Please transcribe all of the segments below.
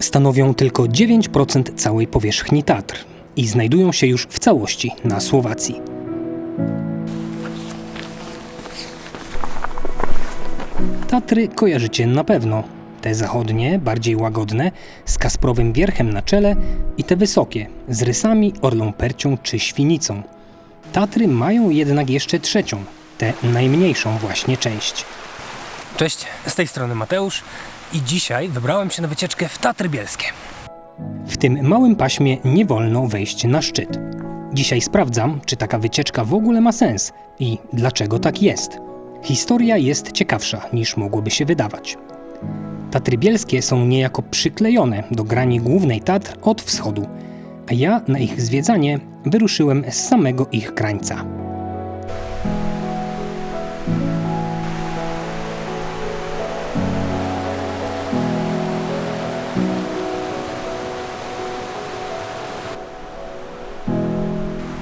Stanowią tylko 9% całej powierzchni Tatr i znajdują się już w całości na Słowacji. Tatry kojarzycie na pewno. Te zachodnie, bardziej łagodne, z kasprowym wierchem na czele i te wysokie, z rysami, orlą percią czy świnicą. Tatry mają jednak jeszcze trzecią, tę najmniejszą właśnie część. Cześć, z tej strony Mateusz i dzisiaj wybrałem się na wycieczkę w Tatry Bielskie. W tym małym paśmie nie wolno wejść na szczyt. Dzisiaj sprawdzam, czy taka wycieczka w ogóle ma sens i dlaczego tak jest. Historia jest ciekawsza niż mogłoby się wydawać. Tatry Bielskie są niejako przyklejone do grani głównej Tatr od wschodu, a ja na ich zwiedzanie wyruszyłem z samego ich krańca.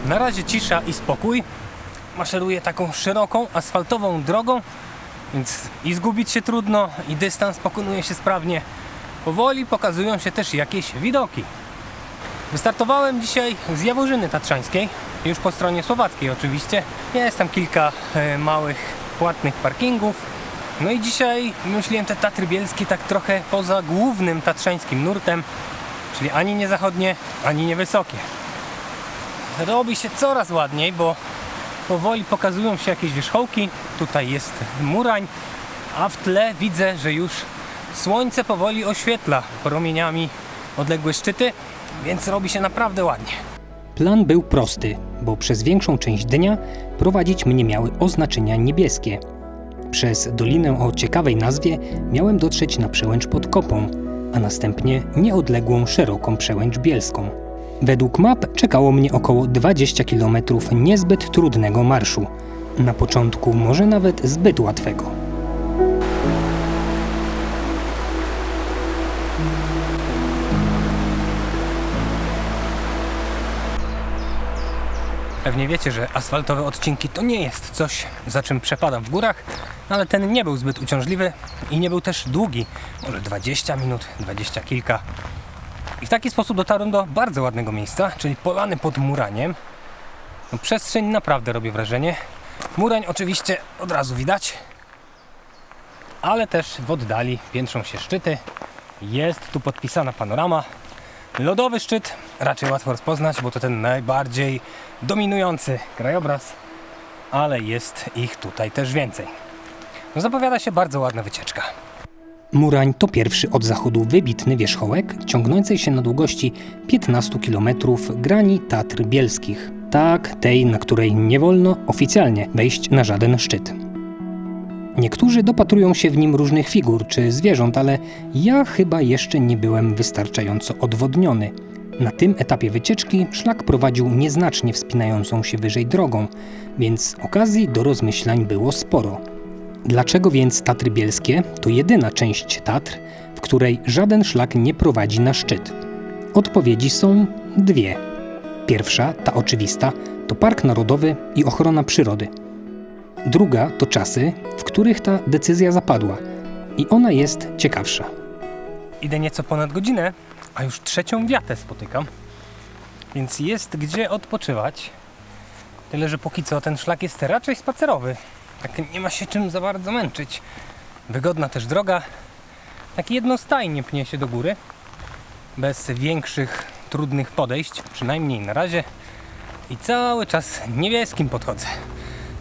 Na razie cisza i spokój. Maszeruję taką szeroką, asfaltową drogą, więc i zgubić się trudno, i dystans pokonuje się sprawnie. Powoli pokazują się też jakieś widoki. Wystartowałem dzisiaj z Jaworzyny Tatrzańskiej, już po stronie słowackiej oczywiście. Jest tam kilka małych, płatnych parkingów. No i dzisiaj myśliłem te Tatry Bielskie tak trochę poza głównym tatrzańskim nurtem, czyli ani nie zachodnie, ani nie wysokie. Robi się coraz ładniej, bo powoli pokazują się jakieś wierzchołki. Tutaj jest Murań, a w tle widzę, że już słońce powoli oświetla promieniami odległe szczyty, więc robi się naprawdę ładnie. Plan był prosty, bo przez większą część dnia prowadzić mnie miały oznaczenia niebieskie. Przez dolinę o ciekawej nazwie miałem dotrzeć na przełęcz pod Kopą, a następnie nieodległą szeroką przełęcz bielską. Według map czekało mnie około 20 km niezbyt trudnego marszu. Na początku może nawet zbyt łatwego. Pewnie wiecie, że asfaltowe odcinki to nie jest coś, za czym przepadam w górach, ale ten nie był zbyt uciążliwy i nie był też długi. Może 20 minut, 20 kilka. I w taki sposób dotarłem do bardzo ładnego miejsca, czyli polany pod Muraniem. No, przestrzeń naprawdę robi wrażenie. Murań oczywiście od razu widać, ale też w oddali piętrzą się szczyty. Jest tu podpisana panorama. Lodowy szczyt raczej łatwo rozpoznać, bo to ten najbardziej dominujący krajobraz, ale jest ich tutaj też więcej. No, zapowiada się bardzo ładna wycieczka. Murań to pierwszy od zachodu wybitny wierzchołek ciągnącej się na długości 15 km grani Tatr Bielskich. Tak, tej, na której nie wolno oficjalnie wejść na żaden szczyt. Niektórzy dopatrują się w nim różnych figur czy zwierząt, ale ja chyba jeszcze nie byłem wystarczająco odwodniony. Na tym etapie wycieczki szlak prowadził nieznacznie wspinającą się wyżej drogą, więc okazji do rozmyślań było sporo. Dlaczego więc Tatry Bielskie to jedyna część Tatr, w której żaden szlak nie prowadzi na szczyt? Odpowiedzi są dwie. Pierwsza, ta oczywista, to Park Narodowy i ochrona przyrody. Druga to czasy, w których ta decyzja zapadła i ona jest ciekawsza. Idę nieco ponad godzinę, a już trzecią wiatę spotykam, więc jest gdzie odpoczywać. Tyle, że póki co ten szlak jest raczej spacerowy. Tak nie ma się czym za bardzo męczyć. Wygodna też droga. Tak jednostajnie pnie się do góry. Bez większych, trudnych podejść, przynajmniej na razie. I cały czas niebieskim podchodzę.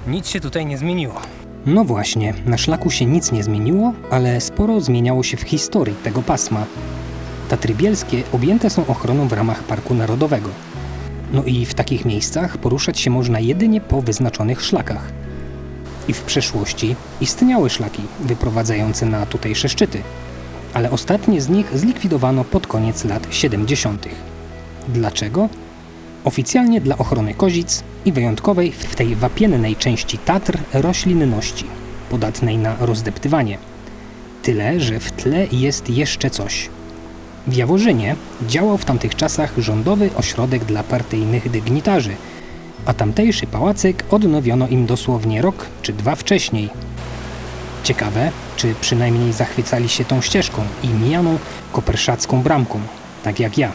Nic się tutaj nie zmieniło. No właśnie, na szlaku się nic nie zmieniło, ale sporo zmieniało się w historii tego pasma. Tatry Bielskie objęte są ochroną w ramach Parku Narodowego. No i w takich miejscach poruszać się można jedynie po wyznaczonych szlakach. I w przeszłości istniały szlaki wyprowadzające na tutejsze szczyty, ale ostatnie z nich zlikwidowano pod koniec lat 70. Dlaczego? Oficjalnie dla ochrony kozic i wyjątkowej w tej wapiennej części Tatr roślinności, podatnej na rozdeptywanie. Tyle, że w tle jest jeszcze coś. W Jaworzynie działał w tamtych czasach rządowy ośrodek dla partyjnych dygnitarzy, a tamtejszy pałacyk odnowiono im dosłownie rok czy dwa wcześniej. Ciekawe, czy przynajmniej zachwycali się tą ścieżką i mijaną koperszacką bramką, tak jak ja.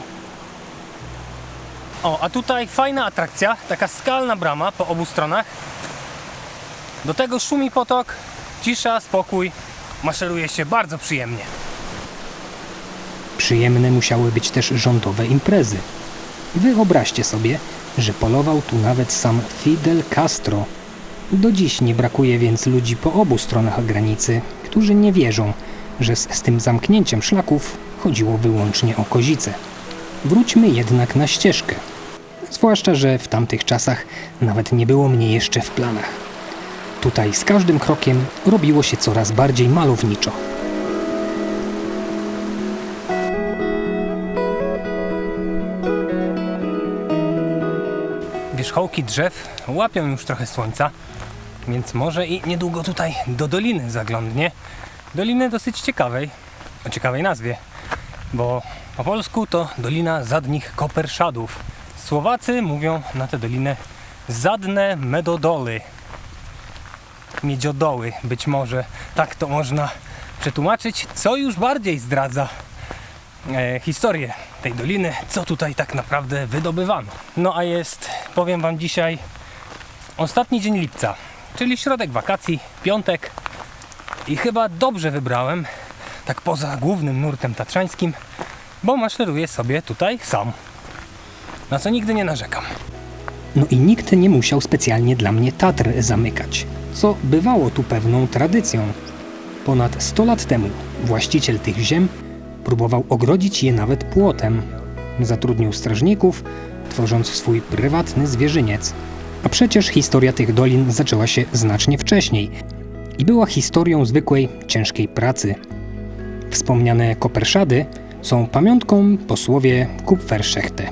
O, a tutaj fajna atrakcja, taka skalna brama po obu stronach. Do tego szumi potok, cisza, spokój, maszeruje się bardzo przyjemnie. Przyjemne musiały być też rządowe imprezy. Wyobraźcie sobie, że polował tu nawet sam Fidel Castro. Do dziś nie brakuje więc ludzi po obu stronach granicy, którzy nie wierzą, że z tym zamknięciem szlaków chodziło wyłącznie o Kozice. Wróćmy jednak na ścieżkę. Zwłaszcza, że w tamtych czasach nawet nie było mnie jeszcze w planach. Tutaj z każdym krokiem robiło się coraz bardziej malowniczo. Wierzchołki drzew łapią już trochę słońca, więc może i niedługo tutaj do doliny zaglądnie. Doliny dosyć ciekawej, o ciekawej nazwie, bo po polsku to Dolina Zadnich Koperszadów. Słowacy mówią na tę dolinę Zadne Medodoly. Miedziodoły, być może tak to można przetłumaczyć, co już bardziej zdradza historię tej doliny, co tutaj tak naprawdę wydobywano. No a jest, powiem wam dzisiaj, ostatni dzień lipca, czyli środek wakacji, piątek i chyba dobrze wybrałem, tak poza głównym nurtem tatrzańskim, bo maszeruję sobie tutaj sam, na co nigdy nie narzekam. No i nikt nie musiał specjalnie dla mnie Tatr zamykać, co bywało tu pewną tradycją. Ponad 100 lat temu właściciel tych ziem próbował ogrodzić je nawet płotem. Zatrudnił strażników, tworząc swój prywatny zwierzyniec. A przecież historia tych dolin zaczęła się znacznie wcześniej i była historią zwykłej, ciężkiej pracy. Wspomniane Koperszady są pamiątką po słowie Kupferschechte,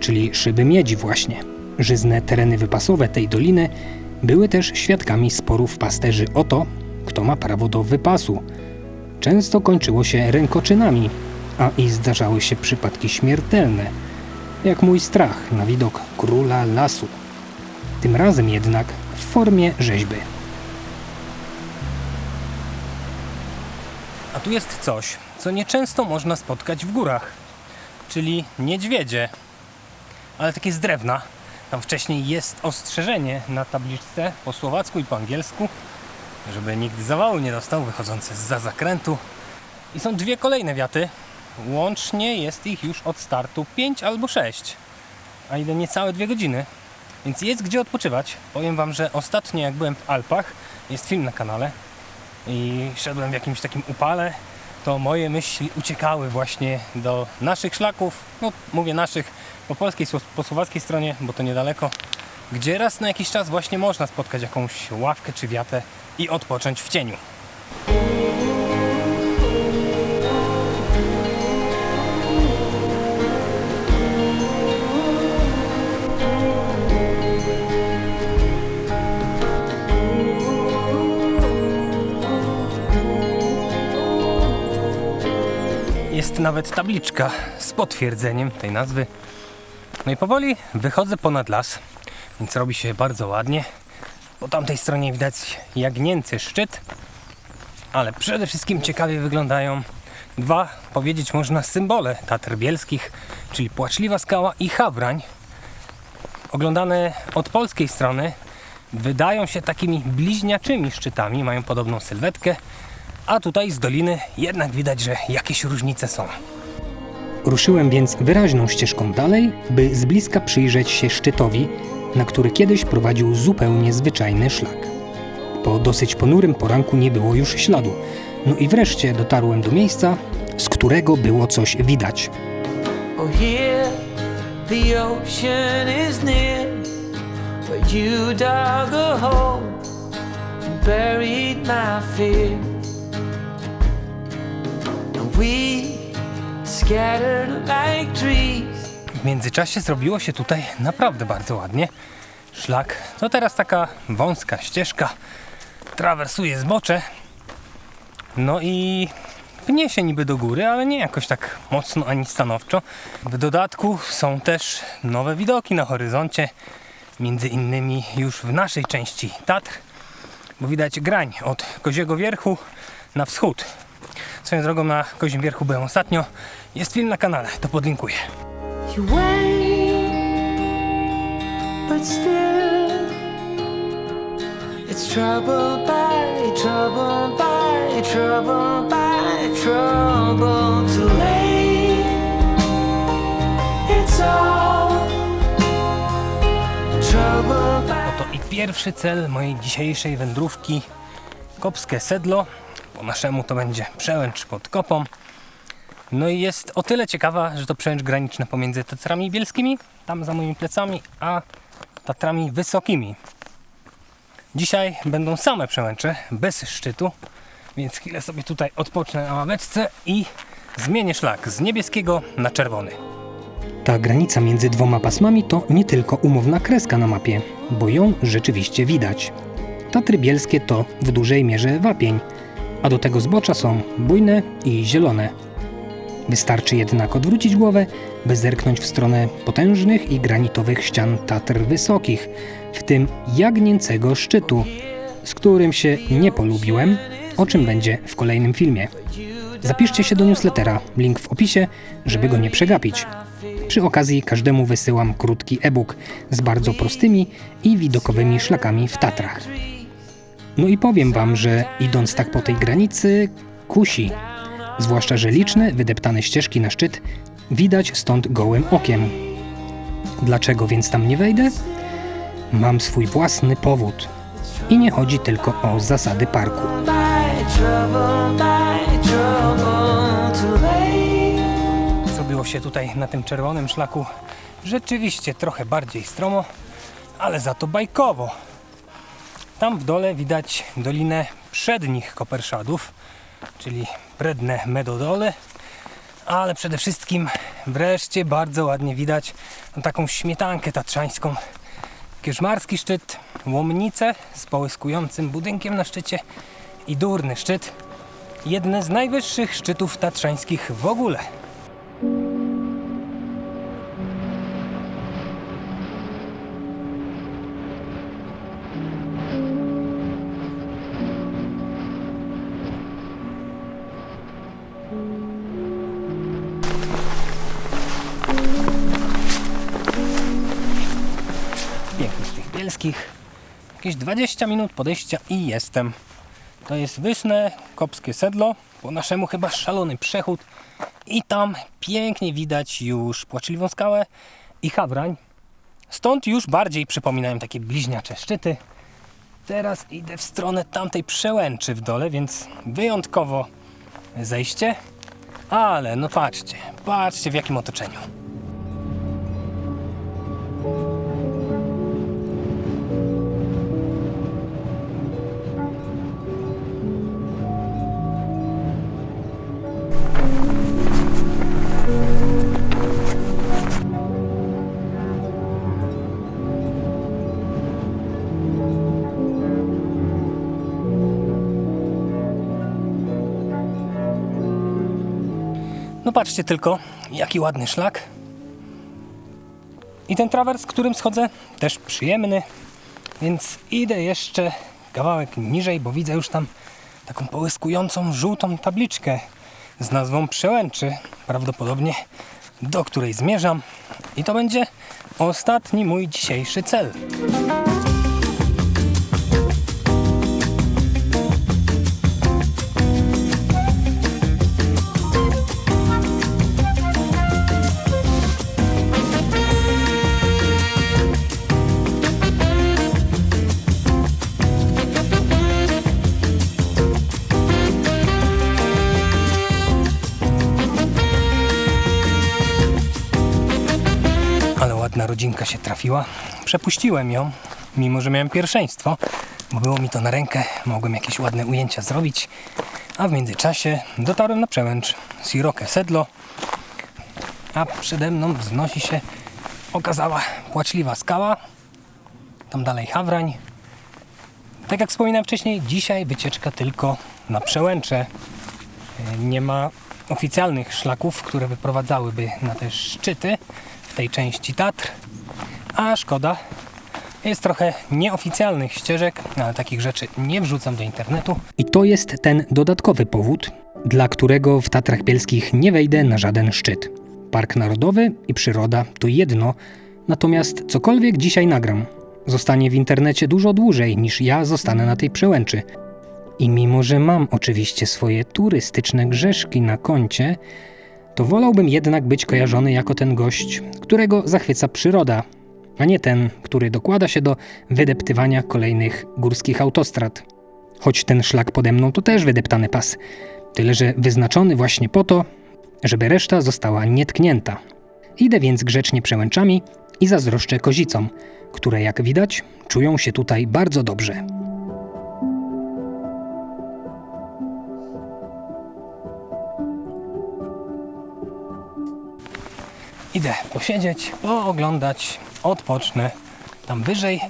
czyli szyby miedzi właśnie. Żyzne tereny wypasowe tej doliny były też świadkami sporów pasterzy o to, kto ma prawo do wypasu. Często kończyło się rękoczynami, a i zdarzały się przypadki śmiertelne, jak mój strach na widok króla lasu. Tym razem jednak w formie rzeźby. A tu jest coś, co nieczęsto można spotkać w górach, czyli niedźwiedzie, ale takie z drewna. Tam wcześniej jest ostrzeżenie na tabliczce po słowacku i po angielsku, żeby nikt zawału nie dostał wychodzący zza zakrętu. I są dwie kolejne wiaty. Łącznie jest ich już od startu 5 albo 6, a idę niecałe 2 godziny, więc jest gdzie odpoczywać. Powiem wam, że ostatnio jak byłem w Alpach, jest film na kanale i szedłem w jakimś takim upale, to moje myśli uciekały właśnie do naszych szlaków, no mówię naszych, po polskiej, po słowackiej stronie, bo to niedaleko, gdzie raz na jakiś czas właśnie można spotkać jakąś ławkę czy wiatę i odpocząć w cieniu. Jest nawet tabliczka z potwierdzeniem tej nazwy. No i powoli wychodzę ponad las, więc robi się bardzo ładnie. Po tamtej stronie widać Jagnięcy szczyt, ale przede wszystkim ciekawie wyglądają dwa, powiedzieć można, symbole Tatr Bielskich, czyli Płaczliwa Skała i Chawrań. Oglądane od polskiej strony wydają się takimi bliźniaczymi szczytami, mają podobną sylwetkę, a tutaj z doliny jednak widać, że jakieś różnice są. Ruszyłem więc wyraźną ścieżką dalej, by z bliska przyjrzeć się szczytowi, na który kiedyś prowadził zupełnie zwyczajny szlak. Po dosyć ponurym poranku nie było już śladu. No i wreszcie dotarłem do miejsca, z którego było coś widać. Oh here the ocean is near, where you dug a hole and buried my fear, and we scattered like trees. W międzyczasie zrobiło się tutaj naprawdę bardzo ładnie. Szlak to teraz taka wąska ścieżka, trawersuje zbocze, no i pnie się niby do góry, ale nie jakoś tak mocno ani stanowczo. W dodatku są też nowe widoki na horyzoncie, między innymi już w naszej części Tatr, bo widać grań od Koziego Wierchu na wschód. Swoją drogą na Kozim Wierchu byłem ostatnio. Jest film na kanale, to podlinkuję. You wait, but still, it's trouble by trouble by trouble by trouble. Too late, it's all trouble by. Oto i pierwszy cel mojej dzisiejszej wędrówki. Kopskie Sedlo. Po naszemu to będzie przełęcz pod Kopą. No i jest o tyle ciekawa, że to przełęcz graniczna pomiędzy Tatrami Bielskimi, tam za moimi plecami, a Tatrami Wysokimi. Dzisiaj będą same przełęcze, bez szczytu, więc chwilę sobie tutaj odpocznę na ławeczce i zmienię szlak z niebieskiego na czerwony. Ta granica między dwoma pasmami to nie tylko umowna kreska na mapie, bo ją rzeczywiście widać. Tatry Bielskie to w dużej mierze wapień, a do tego zbocza są bujne i zielone. Wystarczy jednak odwrócić głowę, by zerknąć w stronę potężnych i granitowych ścian Tatr Wysokich, w tym jagnięcego szczytu, z którym się nie polubiłem, o czym będzie w kolejnym filmie. Zapiszcie się do newslettera, link w opisie, żeby go nie przegapić. Przy okazji każdemu wysyłam krótki e-book z bardzo prostymi i widokowymi szlakami w Tatrach. No i powiem wam, że idąc tak po tej granicy, kusi. Zwłaszcza, że liczne, wydeptane ścieżki na szczyt widać stąd gołym okiem. Dlaczego więc tam nie wejdę? Mam swój własny powód. I nie chodzi tylko o zasady parku. Zrobiło się tutaj na tym czerwonym szlaku rzeczywiście trochę bardziej stromo, ale za to bajkowo. Tam w dole widać dolinę przednich Koperszadów, czyli Predne Medodole, ale przede wszystkim wreszcie bardzo ładnie widać taką śmietankę tatrzańską. Kierzmarski szczyt, Łomnice z połyskującym budynkiem na szczycie i Durny szczyt, jedne z najwyższych szczytów tatrzańskich w ogóle. Piękny z tych bielskich. Jakieś 20 minut podejścia i jestem. To jest Wysne Kopskie Sedlo. Po naszemu chyba szalony przechód. I tam pięknie widać już Płaczliwą Skałę i Hawrań. Stąd już bardziej przypominają takie bliźniacze szczyty. Teraz idę w stronę tamtej przełęczy w dole, więc wyjątkowo zejście. Ale no patrzcie w jakim otoczeniu. No patrzcie tylko, jaki ładny szlak. I ten trawers, którym schodzę, też przyjemny. Więc idę jeszcze kawałek niżej, bo widzę już tam taką połyskującą żółtą tabliczkę z nazwą przełęczy, prawdopodobnie do której zmierzam. I to będzie ostatni mój dzisiejszy cel. Ładna rodzinka się trafiła. Przepuściłem ją, mimo że miałem pierwszeństwo, bo było mi to na rękę. Mogłem jakieś ładne ujęcia zrobić. A w międzyczasie dotarłem na przełęcz Siroke Sedlo. A przede mną wznosi się okazała Płaczliwa Skała. Tam dalej Hawrań. Tak jak wspominałem wcześniej, dzisiaj wycieczka tylko na przełęcze. Nie ma oficjalnych szlaków, które wyprowadzałyby na te szczyty w tej części Tatr, a szkoda, Jest trochę nieoficjalnych ścieżek, ale takich rzeczy nie wrzucam do internetu. I to jest ten dodatkowy powód, dla którego w Tatrach Bielskich nie wejdę na żaden szczyt. Park Narodowy i przyroda to jedno, natomiast cokolwiek dzisiaj nagram, zostanie w internecie dużo dłużej niż ja zostanę na tej przełęczy. I mimo, że mam oczywiście swoje turystyczne grzeszki na koncie, to wolałbym jednak być kojarzony jako ten gość, którego zachwyca przyroda, a nie ten, który dokłada się do wydeptywania kolejnych górskich autostrad. Choć ten szlak pode mną to też wydeptany pas, tyle że wyznaczony właśnie po to, żeby reszta została nietknięta. Idę więc grzecznie przełęczami i zazdroszczę kozicom, które jak widać czują się tutaj bardzo dobrze. Idę posiedzieć, pooglądać, odpocznę. Tam wyżej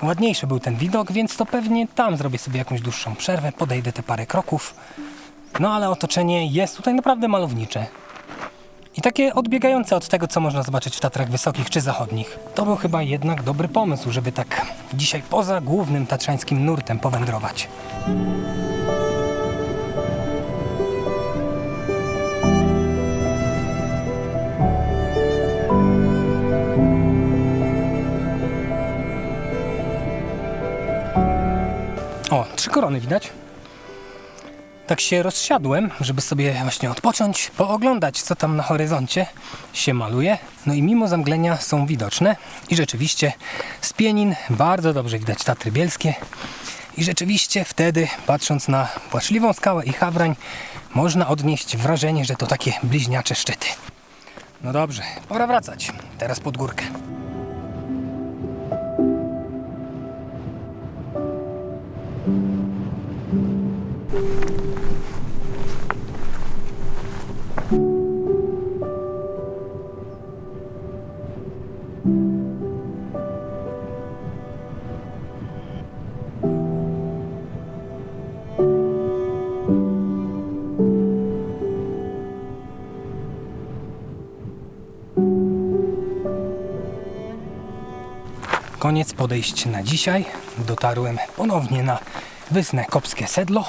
ładniejszy był ten widok, więc to pewnie tam zrobię sobie jakąś dłuższą przerwę, podejdę te parę kroków. No ale otoczenie jest tutaj naprawdę malownicze. I takie odbiegające od tego, co można zobaczyć w Tatrach Wysokich czy Zachodnich. To był chyba jednak dobry pomysł, żeby tak dzisiaj poza głównym tatrzańskim nurtem powędrować. O, 3 korony widać. Tak się rozsiadłem, żeby sobie właśnie odpocząć, pooglądać, co tam na horyzoncie się maluje. No i mimo zamglenia są widoczne. I rzeczywiście z Pienin bardzo dobrze widać Tatry Bielskie. I rzeczywiście wtedy, patrząc na Płaczliwą Skałę i Hawrań, można odnieść wrażenie, że to takie bliźniacze szczyty. No dobrze, pora wracać. Teraz pod górkę. Koniec podejść na dzisiaj. Dotarłem ponownie na Wysnę Kopskie Sedlo.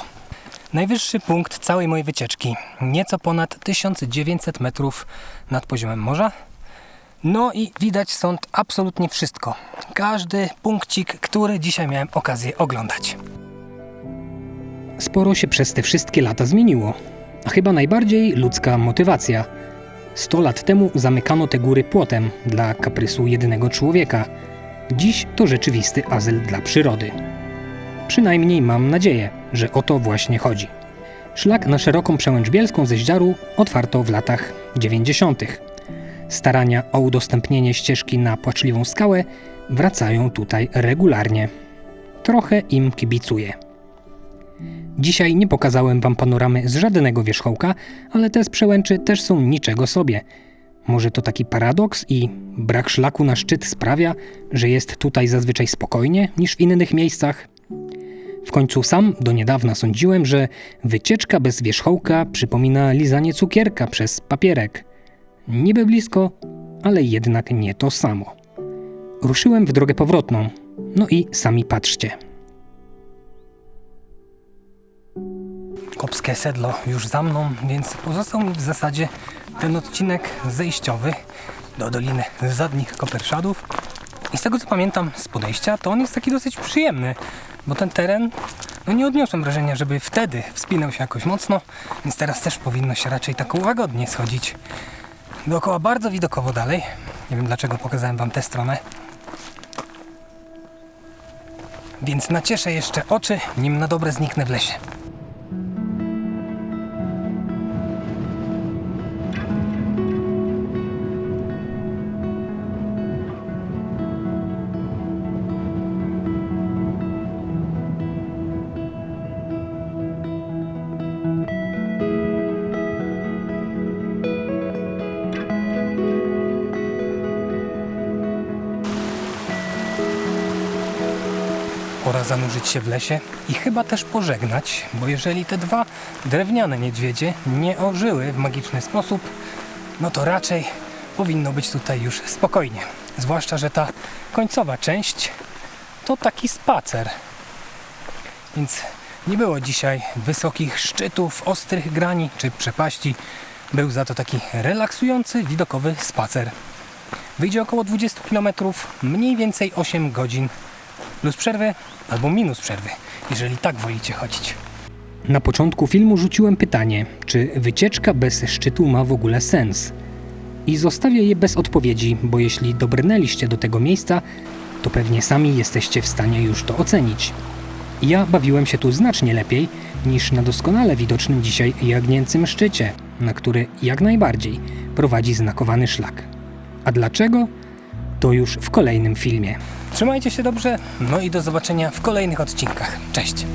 Najwyższy punkt całej mojej wycieczki. Nieco ponad 1900 metrów nad poziomem morza. No i widać stąd absolutnie wszystko. Każdy punkcik, który dzisiaj miałem okazję oglądać. Sporo się przez te wszystkie lata zmieniło, a chyba najbardziej ludzka motywacja. 100 lat temu zamykano te góry płotem dla kaprysu jedynego człowieka. Dziś to rzeczywisty azyl dla przyrody. Przynajmniej mam nadzieję, że o to właśnie chodzi. Szlak na szeroką przełęcz bielską ze Zdziaru otwarto w latach 90. Starania o udostępnienie ścieżki na Płaczliwą Skałę wracają tutaj regularnie. Trochę im kibicuję. Dzisiaj nie pokazałem wam panoramy z żadnego wierzchołka, ale te z przełęczy też są niczego sobie. Może to taki paradoks i brak szlaku na szczyt sprawia, że jest tutaj zazwyczaj spokojnie niż w innych miejscach? W końcu sam do niedawna sądziłem, że wycieczka bez wierzchołka przypomina lizanie cukierka przez papierek. Niby blisko, ale jednak nie to samo. Ruszyłem w drogę powrotną, no i sami patrzcie. Kopskie Sedlo już za mną, więc pozostał mi w zasadzie ten odcinek zejściowy do Doliny Zadnich Koperszadów. I z tego co pamiętam z podejścia, to on jest taki dosyć przyjemny, bo ten teren, no nie odniosłem wrażenia, żeby wtedy wspinał się jakoś mocno, więc teraz też powinno się raczej tak łagodnie schodzić. Dookoła bardzo widokowo dalej. Nie wiem dlaczego pokazałem wam tę stronę. Więc nacieszę jeszcze oczy, nim na dobre zniknę w lesie. Pora zanurzyć się w lesie i chyba też pożegnać, bo jeżeli te 2 drewniane niedźwiedzie nie ożyły w magiczny sposób, no to raczej powinno być tutaj już spokojnie. Zwłaszcza, że ta końcowa część to taki spacer. Więc nie było dzisiaj wysokich szczytów, ostrych grani czy przepaści. Był za to taki relaksujący, widokowy spacer. Wyjdzie około 20 km, mniej więcej 8 godzin. Plus przerwy albo minus przerwy, jeżeli tak wolicie chodzić. Na początku filmu rzuciłem pytanie, czy wycieczka bez szczytu ma w ogóle sens? I zostawię je bez odpowiedzi, bo jeśli dobrnęliście do tego miejsca, to pewnie sami jesteście w stanie już to ocenić. Ja bawiłem się tu znacznie lepiej niż na doskonale widocznym dzisiaj Jagnięcym szczycie, na który jak najbardziej prowadzi znakowany szlak. A dlaczego? To już w kolejnym filmie. Trzymajcie się dobrze, no i do zobaczenia w kolejnych odcinkach. Cześć!